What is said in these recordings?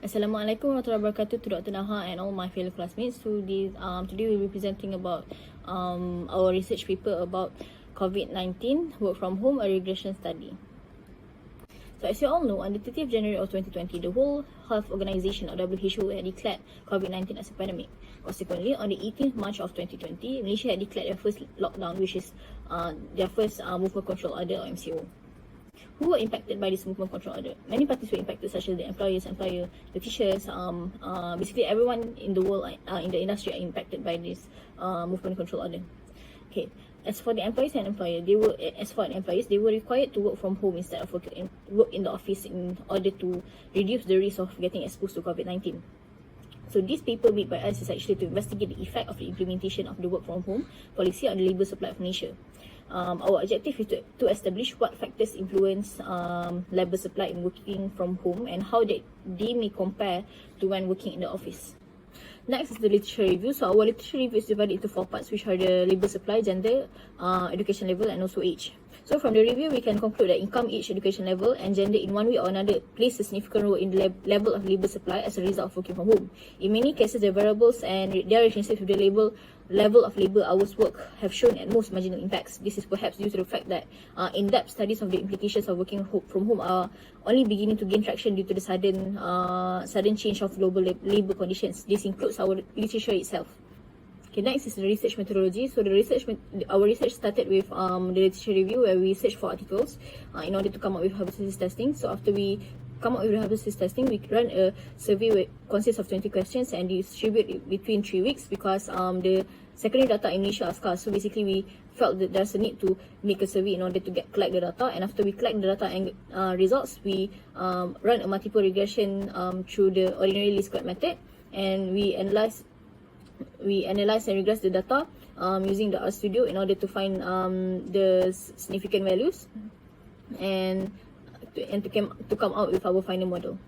Assalamualaikum warahmatullahi wabarakatuh to Dr. Naha and all my fellow classmates. Today we'll be presenting about our research paper about COVID-19, work from home, a regression study. So as you all know, on the 30th January of 2020, the World Health Organization or WHO had declared COVID-19 as a pandemic. Consequently, on the 18th March of 2020, Malaysia had declared their first lockdown, which is their first movement control order or MCO. Who were impacted by this movement control order? Many parties were impacted, such as the employer, the teachers, basically everyone in the world, in the industry are impacted by this movement control order. Okay, as for the employees, they were required to work from home instead of work in the office in order to reduce the risk of getting exposed to COVID-19. So this paper made by us is actually to investigate the effect of the implementation of the work from home policy on the labour supply of Malaysia. Our objective is to establish what factors influence labour supply in working from home and how they may compare to when working in the office. Next is the literature review. So our literature review is divided into 4 parts, which are the labour supply, gender, education level, and also age. So from the review, we can conclude that income, age, education level, and gender in one way or another plays a significant role in the level of labour supply as a result of working from home. In many cases, the variables and their relationship with the level of labour hours work have shown at most marginal impacts. This is perhaps due to the fact that in-depth studies of the implications of working from home are only beginning to gain traction due to the sudden change of global labour conditions. This includes our literature itself. Okay, next is the research methodology. So our research started with the literature review, where we searched for articles in order to come up with hypothesis testing. So after we come up with the hypothesis testing, we run a survey which consists of 20 questions and distribute it between 3 weeks because the secondary data in Malaysia are scarce. So basically, we felt that there's a need to make a survey in order to collect the data. And after we collect the data and results, we run a multiple regression through the ordinary least squared method, and we analyze and regress the data using the RStudio in order to find the significant values and to come out with our final model.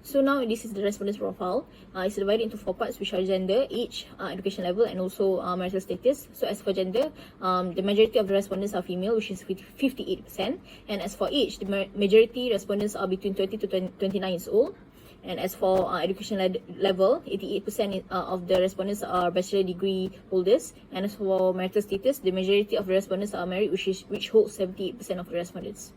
So now this is the respondents profile. It's divided into 4 parts, which are gender, age, education level, and also marital status. So as for gender, the majority of the respondents are female, which is 58%. And as for age, the majority respondents are between 20 to 29 years old. And as for education level, 88% of the respondents are bachelor degree holders. And as for marital status, the majority of the respondents are married, which holds 78% of the respondents.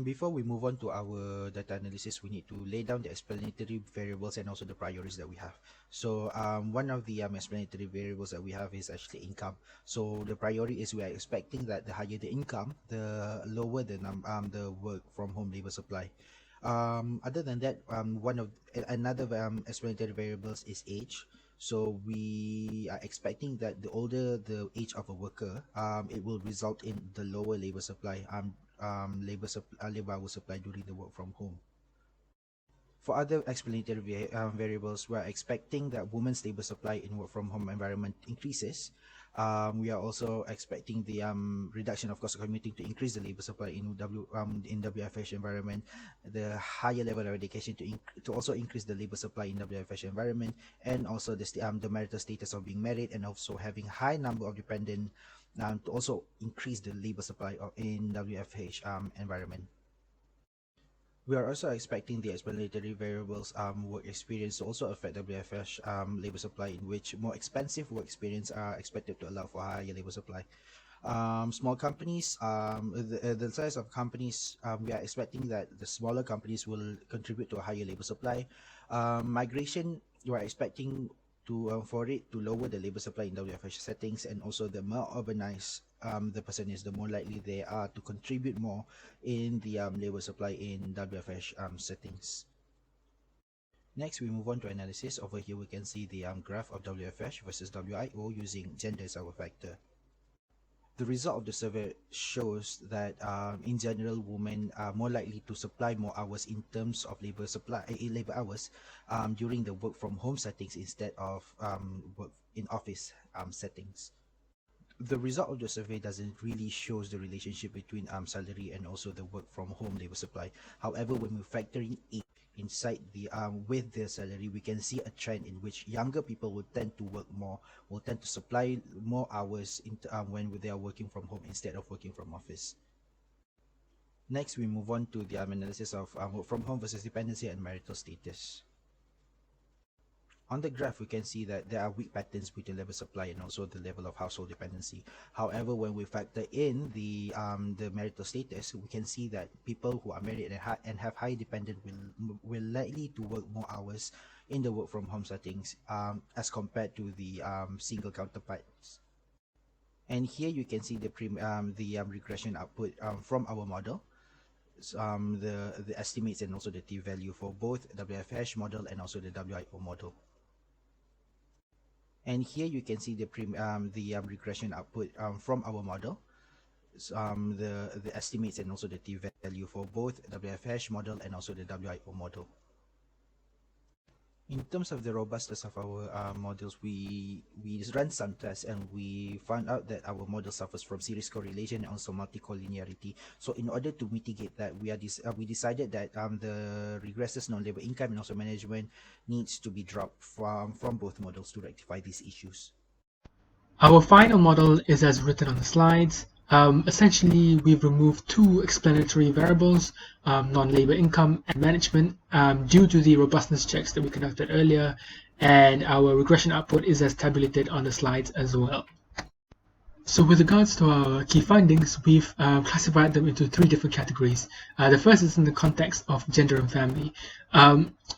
Before we move on to our data analysis, we need to lay down the explanatory variables and also the priorities that we have. So one of the explanatory variables that we have is actually income. So the priority is we are expecting that the higher the income, the lower the work from home labor supply. Other than that, another explanatory variables is age. So we are expecting that the older the age of a worker, it will result in the lower labor supply, labor hour supply during the work from home. For other explanatory variables, we are expecting that women's labor supply in work from home environment increases. We are also expecting the reduction of cost of commuting to increase the labor supply in WFH environment, the higher level of education to also increase the labor supply in WFH environment, and also the marital status of being married and also having high number of dependent to also increase the labor supply in WFH environment. We are also expecting the explanatory variables work experience to also affect WFH labor supply, in which more expensive work experience are expected to allow for higher labor supply. Small companies, the size of companies, we are expecting that the smaller companies will contribute to a higher labor supply. Migration, we are expecting for it to lower the labor supply in WFH settings, and also the more urbanized the person is, the more likely they are to contribute more in the labor supply in WFH settings. Next, we move on to analysis. Over here, we can see the graph of WFH versus WIO using gender as our factor. The result of the survey shows that in general, women are more likely to supply more hours in terms of labor hours during the work from home settings instead of work in office settings. The result of the survey doesn't really shows the relationship between salary and also the work from home labor supply. However, when we factor in age inside the with their salary, we can see a trend in which younger people will tend to work more, will tend to supply more hours when they are working from home instead of working from office. Next, we move on to the analysis of work from home versus dependency and marital status. On the graph, we can see that there are weak patterns between level supply and also the level of household dependency. However, when we factor in the marital status, we can see that people who are married and have high dependent will likely to work more hours in the work from home settings as compared to the single counterparts. And here you can see the regression output from our model. The estimates and also the t-value for both WF model and also the WIO model. And here you can see the regression output from our model. The estimates and also the t-value for both WF model and also the WIO model. In terms of the robustness of our models, we ran some tests and we found out that our model suffers from series correlation and also multi-collinearity. So in order to mitigate that, we decided that the regresses non-labor income and also management needs to be dropped from both models to rectify these issues. Our final model is as written on the slides. Essentially, we've removed two explanatory variables, non-labor income and management, due to the robustness checks that we conducted earlier, and our regression output is as tabulated on the slides as well. So with regards to our key findings, we've classified them into three different categories. The first is in the context of gender and family.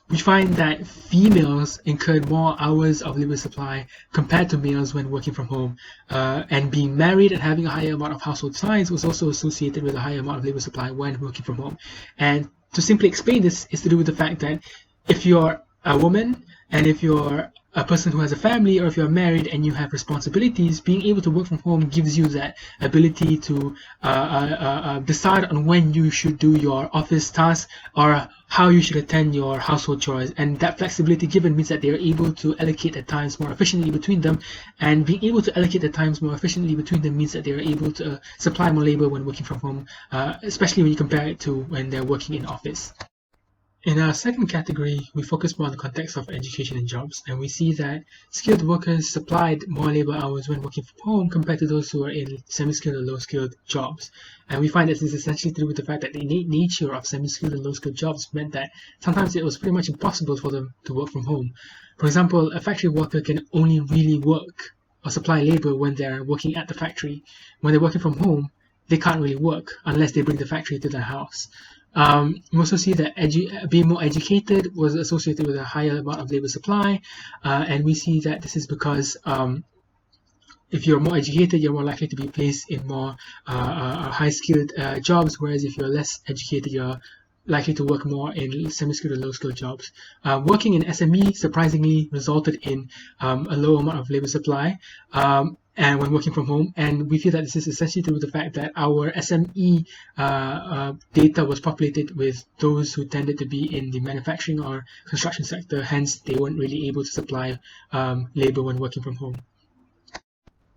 We find that females incurred more hours of labor supply compared to males when working from home. And being married and having a higher amount of household size was also associated with a higher amount of labor supply when working from home. And to simply explain this is to do with the fact that if you're a woman and if you're a person who has a family, or if you're married and you have responsibilities, being able to work from home gives you that ability to decide on when you should do your office tasks or how you should attend your household chores. And that flexibility given means that they are able to allocate their times more efficiently between them. And being able to allocate their times more efficiently between them means that they are able to supply more labor when working from home, especially when you compare it to when they're working in office. In our second category, we focus more on the context of education and jobs, and we see that skilled workers supplied more labor hours when working from home compared to those who are in semi-skilled or low-skilled jobs. And we find that this is essentially to do with the fact that the innate nature of semi-skilled and low-skilled jobs meant that sometimes it was pretty much impossible for them to work from home. For example, a factory worker can only really work or supply labor when they're working at the factory. When they're working from home, they can't really work unless they bring the factory to their house. We also see that being more educated was associated with a higher amount of labor supply, and we see that this is because if you're more educated, you're more likely to be placed in more high-skilled jobs, whereas if you're less educated, you're likely to work more in semi-skilled or low-skilled jobs. Working in SME surprisingly resulted in a low amount of labor supply, and when working from home, and we feel that this is essentially due to the fact that our SME data was populated with those who tended to be in the manufacturing or construction sector, hence they weren't really able to supply labor when working from home.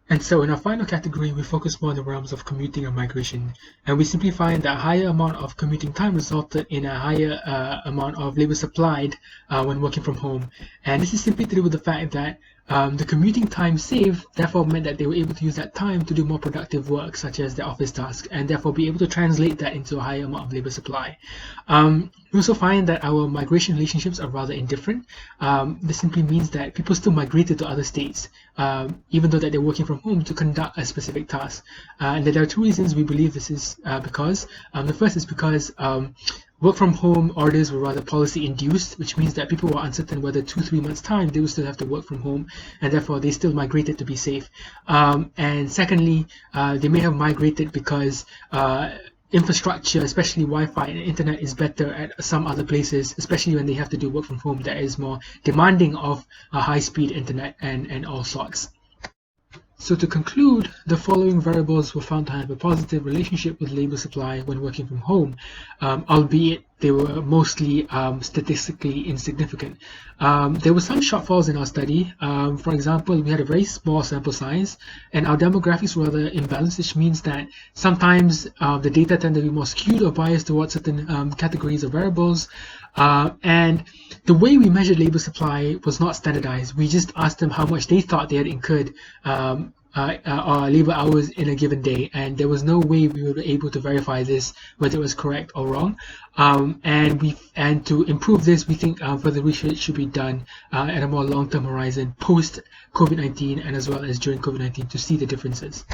And so in our final category, we focus more on the realms of commuting and migration, and we simply find that a higher amount of commuting time resulted in a higher amount of labor supplied when working from home. And this is simply to do with the fact that the commuting time saved therefore meant that they were able to use that time to do more productive work, such as their office tasks, and therefore be able to translate that into a higher amount of labor supply. We also find that our migration relationships are rather indifferent. This simply means that people still migrated to other states, even though that they're working from home to conduct a specific task. And there are two reasons we believe this is because. The first is because work from home orders were rather policy induced, which means that people were uncertain whether 2-3 months time they would still have to work from home, and therefore they still migrated to be safe. And secondly, they may have migrated because infrastructure, especially Wi-Fi and internet, is better at some other places, especially when they have to do work from home that is more demanding of high-speed internet and all sorts. So to conclude, the following variables were found to have a positive relationship with labor supply when working from home, albeit they were mostly statistically insignificant. There were some shortfalls in our study. For example, we had a very small sample size, and our demographics were rather imbalanced, which means that sometimes the data tend to be more skewed or biased towards certain categories of variables. And the way we measured labor supply was not standardized. We just asked them how much they thought they had incurred labor hours in a given day, and there was no way we were able to verify this, whether it was correct or wrong. And to improve this, we think further research should be done at a more long-term horizon post COVID-19 and as well as during COVID-19 to see the differences.